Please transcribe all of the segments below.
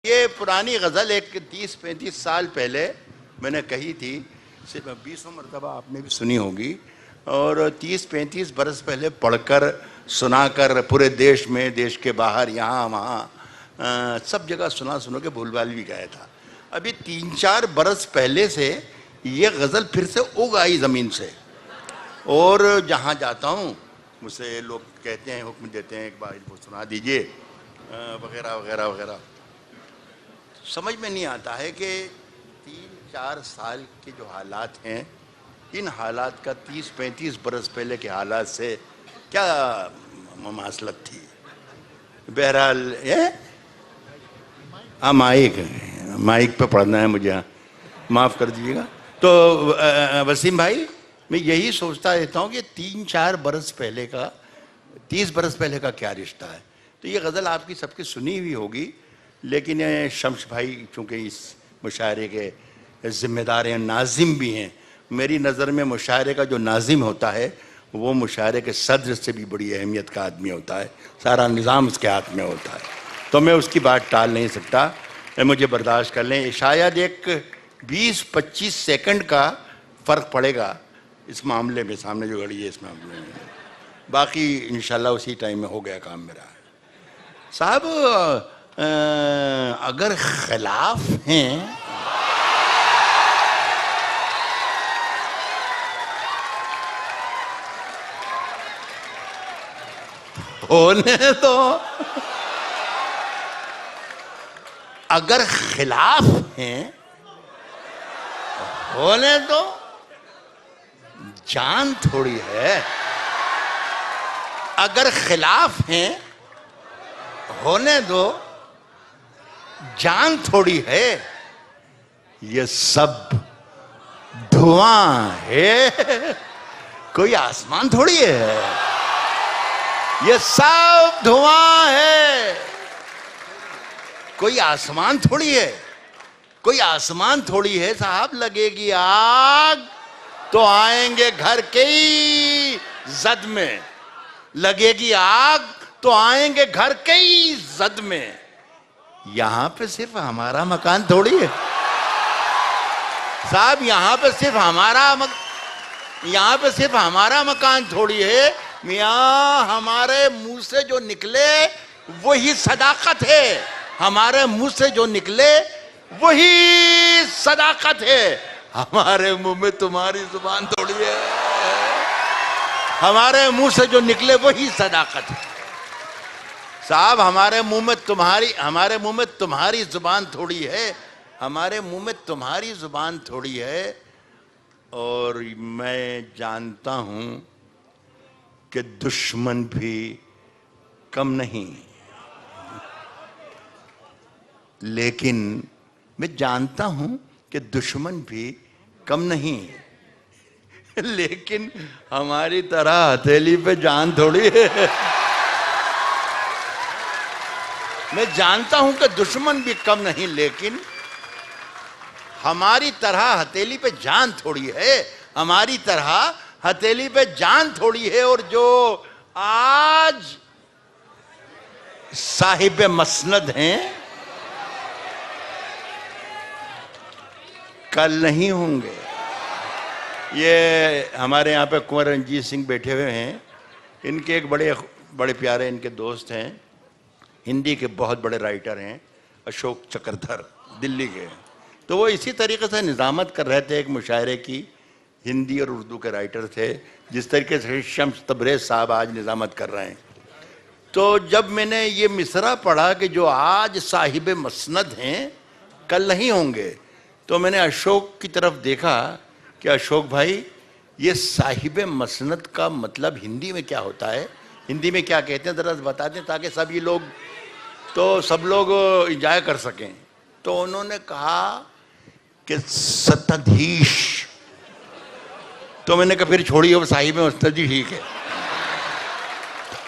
ये पुरानी गज़ल एक 30-35 साल पहले मैंने कही थी, सिर्फ 20 मरतबा आपने भी सुनी होगी, और 30-35 बरस पहले पढ़कर सुनाकर पूरे देश में, देश के बाहर, यहाँ वहाँ सब जगह सुना के भूलभाल भी गया था। अभी 3-4 बरस पहले से ये गज़ल फिर से उग आई ज़मीन से, और जहाँ जाता हूँ मुझसे लोग कहते हैं, हुक्म देते हैं एक बार इनको सुना दीजिए वगैरह वगैरह वगैरह। समझ में नहीं आता है कि 3-4 साल के जो हालात हैं, इन हालात का 30-35 बरस पहले के हालात से क्या ममासलत थी। बहरहाल माइक पे पढ़ना है मुझे, माफ़ कर दीजिएगा। तो वसीम भाई, मैं यही सोचता रहता हूँ कि 3-4 बरस पहले का, 30 बरस पहले का क्या रिश्ता है। तो ये गज़ल आपकी सबकी सुनी हुई होगी, लेकिन शम्स भाई चूँकि इस मुशायरे के ज़िम्मेदार हैं, नाज़िम भी हैं। मेरी नज़र में मुशायरे का जो नाज़िम होता है वो मुशायरे के सदर से भी बड़ी अहमियत का आदमी होता है, सारा निज़ाम उसके हाथ में होता है। तो मैं उसकी बात टाल नहीं सकता, मुझे बर्दाश्त कर लें। शायद एक 20-25 सेकंड का फ़र्क पड़ेगा इस मामले में, सामने जो घड़ी है इस मामले में, बाकी इंशाल्लाह उसी टाइम में हो गया काम मेरा। साहब अगर खिलाफ हैं होने तो, अगर खिलाफ हैं होने तो, जान थोड़ी है। अगर खिलाफ हैं होने दो, जान थोड़ी है। ये सब धुआं है, कोई आसमान थोड़ी है। ये सब धुआं है, कोई आसमान थोड़ी है। कोई आसमान थोड़ी है साहब। लगेगी आग तो आएंगे घर के ही जद में, लगेगी आग तो आएंगे घर के ही जद में। यहां पे सिर्फ हमारा मकान थोड़ी है साहब, यहां पे सिर्फ हमारा मकान थोड़ी है। मियां, हमारे मुंह से जो निकले वही सदाकत है। हमारे मुंह से जो निकले वही सदाकत है। हमारे मुंह में तुम्हारी जुबान थोड़ी है। हमारे मुंह से जो निकले वही सदाकत है साहब। हमारे मुंह में तुम्हारी जुबान थोड़ी है। हमारे मुंह में तुम्हारी जुबान थोड़ी है। और मैं जानता हूं कि दुश्मन भी कम नहीं, लेकिन मैं जानता हूं कि दुश्मन भी कम नहीं, लेकिन हमारी तरह हथेली पे जान थोड़ी है। मैं जानता हूं कि दुश्मन भी कम नहीं, लेकिन हमारी तरह हथेली पे जान थोड़ी है। हमारी तरह हथेली पे जान थोड़ी है। और जो आज साहिब मसनद हैं, कल नहीं होंगे। ये हमारे यहाँ पे कुंवर रंजीत सिंह बैठे हुए हैं। इनके एक बड़े प्यारे इनके दोस्त हैं, हिंदी के बहुत बड़े राइटर हैं, अशोक चक्रधर, दिल्ली के। तो वो इसी तरीके से निज़ामत कर रहे थे एक मुशायरे की। हिंदी और उर्दू के राइटर थे, जिस तरीके से शम्स तबरेज़ साहब आज निज़ामत कर रहे हैं। तो जब मैंने ये मिसरा पढ़ा कि जो आज साहिब मसनद हैं कल नहीं होंगे, तो मैंने अशोक की तरफ देखा कि अशोक भाई, ये साहिब मसनद का मतलब हिंदी में क्या होता है, हिंदी में क्या कहते हैं, ज़रा बता दें ताकि सब लोग इंजॉय कर सकें। तो उन्होंने कहा कि सत्ताधीश। तो मैंने कहा फिर छोड़िए, वो साहिब मसनद ही ठीक है।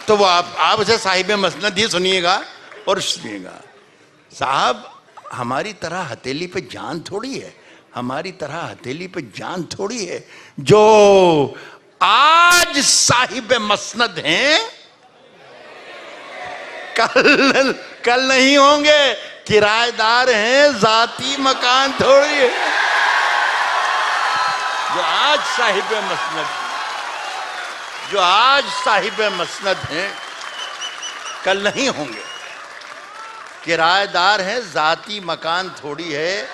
तो वो आप उसे साहिब मसनद ही सुनिएगा और सुनिएगा। साहब, हमारी तरह हथेली पे जान थोड़ी है। हमारी तरह हथेली पे जान थोड़ी है। जो आज साहिब मसनद हैं कल नहीं होंगे। किराएदार हैं, जाती मकान थोड़ी है। जो आज साहिब मसनद हैं, कल नहीं होंगे। किराएदार हैं, जाती मकान थोड़ी है,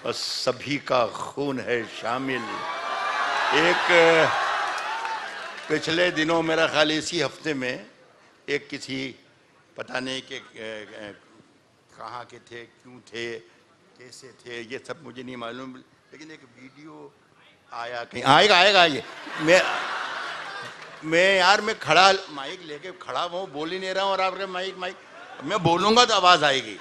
और सभी का खून है शामिल। एक पिछले दिनों, मेरा ख्याल इसी हफ्ते में, एक किसी पता नहीं कि कहाँ के थे, क्यों थे, कैसे थे, ये सब मुझे नहीं मालूम, लेकिन एक वीडियो आया, कहीं आएगा ये। मैं खड़ा, माइक लेके खड़ा हूँ, बोल ही नहीं रहा हूँ, और आप माइक मैं बोलूँगा तो आवाज़ आएगी,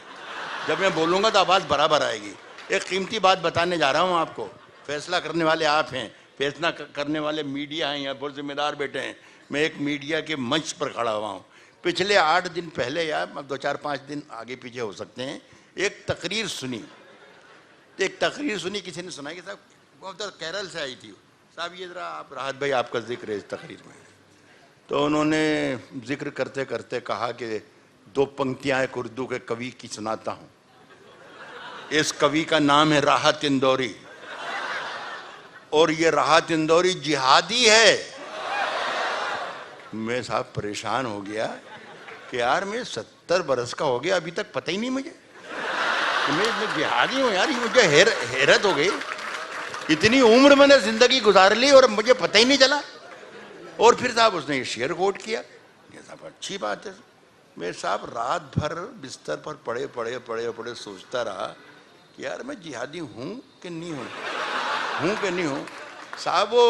जब मैं बोलूँगा तो आवाज़ बराबर आएगी। एक कीमती बात बताने जा रहा हूँ आपको। फैसला करने वाले आप हैं, फैसला करने वाले मीडिया हैं, यहाँ बहुत जिम्मेदार बैठे हैं। मैं एक मीडिया के मंच पर खड़ा हुआ हूँ। पिछले 8 दिन पहले, या 2-4-5 दिन आगे पीछे हो सकते हैं, एक तकरीर सुनी। किसी ने सुनाई कि साहब वो तो केरल से आई थी, साहब ये ज़रा आप राहत भाई आपका जिक्र है इस तकरीर में। तो उन्होंने जिक्र करते करते कहा कि 2 पंक्तियाँ एक उर्दू के कवि की सुनाता हूँ। इस कवि का नाम है राहत इंदौरी, और ये राहत इंदौरी जिहादी है। मैं साहब परेशान हो गया कि यार मैं 70 बरस का हो गया, अभी तक पता ही नहीं मुझे मैं जिहादी हूँ। यार ये मुझे हैरत हो गई, इतनी उम्र मैंने जिंदगी गुजार ली और मुझे पता ही नहीं चला। और फिर साहब उसने ये शेर कोट किया। ये साहब अच्छी बात है। मैं साहब रात भर बिस्तर पर पड़े सोचता रहा कि यार मैं जिहादी हूँ कि नहीं हूँ। साहब वो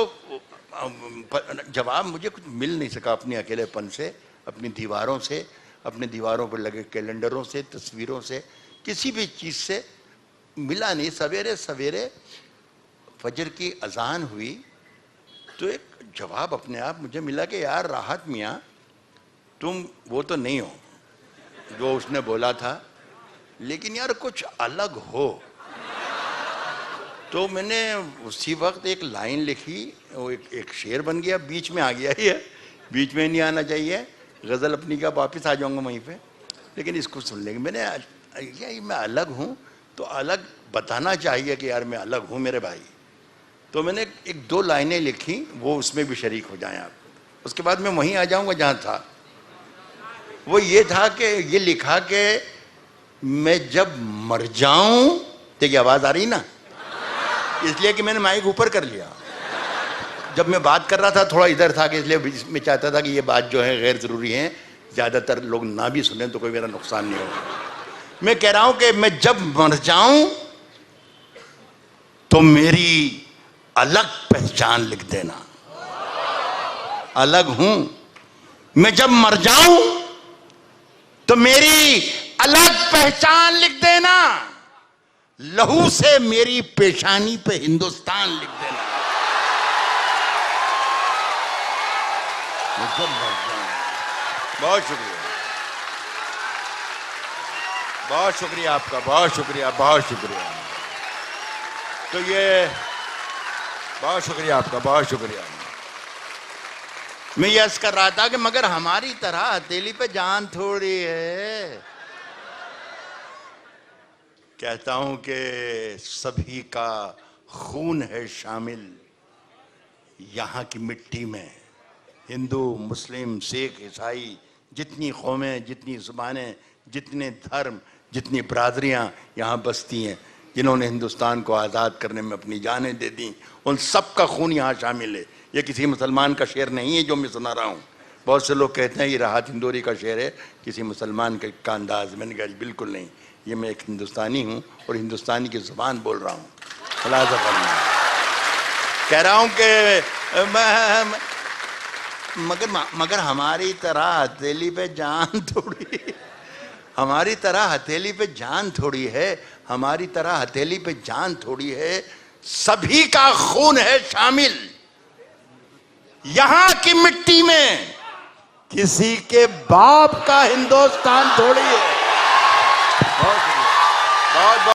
जवाब मुझे कुछ मिल नहीं सका अपने अकेलेपन से, अपनी दीवारों से, अपने दीवारों पर लगे कैलेंडरों से, तस्वीरों से, किसी भी चीज़ से मिला नहीं। सवेरे सवेरे फजर की अजान हुई तो एक जवाब अपने आप मुझे मिला कि यार राहत मियाँ, तुम वो तो नहीं हो जो उसने बोला था, लेकिन यार कुछ अलग हो। तो मैंने उसी वक्त एक लाइन लिखी, वो एक शेर बन गया, बीच में आ गया ही है, बीच में नहीं आना चाहिए, गज़ल अपनी का वापस आ जाऊंगा वहीं पे, लेकिन इसको सुन लेंगे। मैंने ये मैं अलग हूँ तो अलग बताना चाहिए कि यार मैं अलग हूँ मेरे भाई। तो मैंने 1-2 लाइनें लिखी, वो उसमें भी शरीक हो जाएं आप। उसके बाद मैं वहीं आ जाऊंगा जहाँ था। वो ये था कि ये लिखा कि मैं जब मर जाऊं, देखिए आवाज़ आ रही ना, इसलिए कि मैंने माइक ऊपर कर लिया। जब मैं बात कर रहा था थोड़ा इधर था कि इसलिए मैं चाहता था कि ये बात जो है गैर ज़रूरी है, ज़्यादातर लोग ना भी सुने तो कोई मेरा नुकसान नहीं होगा। मैं कह रहा हूँ कि मैं जब मर जाऊं तो मेरी अलग पहचान लिख देना। अलग हूं मैं, जब मर जाऊं तो मेरी अलग पहचान लिख देना। लहू से मेरी पेशानी पे हिंदुस्तान लिख देना। मैं जब मर जाऊं। बहुत शुक्रिया, बहुत शुक्रिया आपका, बहुत शुक्रिया, बहुत शुक्रिया। तो ये बहुत शुक्रिया आपका, बहुत शुक्रिया। मैं ये अर्ज कर रहा था कि मगर हमारी तरह हथेली पे जान थोड़ी है। कहता हूं कि सभी का खून है शामिल यहाँ की मिट्टी में। हिंदू, मुस्लिम, सिख, ईसाई, जितनी कौमें, जितनी ज़ुबानें, जितने धर्म, जितनी बरादरियाँ यहाँ बसती हैं, जिन्होंने हिंदुस्तान को आज़ाद करने में अपनी जानें दे दी, उन सब का खून यहाँ शामिल है। ये किसी मुसलमान का शेर नहीं है जो मैं सुना रहा हूँ। बहुत से लोग कहते हैं ये राहत इंदौरी का शेर है, किसी मुसलमान का अंदाज़। मैंने कहा बिल्कुल नहीं, ये मैं एक हिंदुस्तानी हूँ और हिंदुस्तानी की ज़ुबान बोल रहा हूँ। खुलासा फरमाया, कह रहा हूँ कि मगर हमारी तरह हथेली पे जान थोड़ी, हमारी तरह हथेली पे जान थोड़ी है, हमारी तरह हथेली पे जान थोड़ी है। सभी का खून है शामिल यहाँ की मिट्टी में, किसी के बाप का हिंदुस्तान थोड़ी है। बहुत बहुत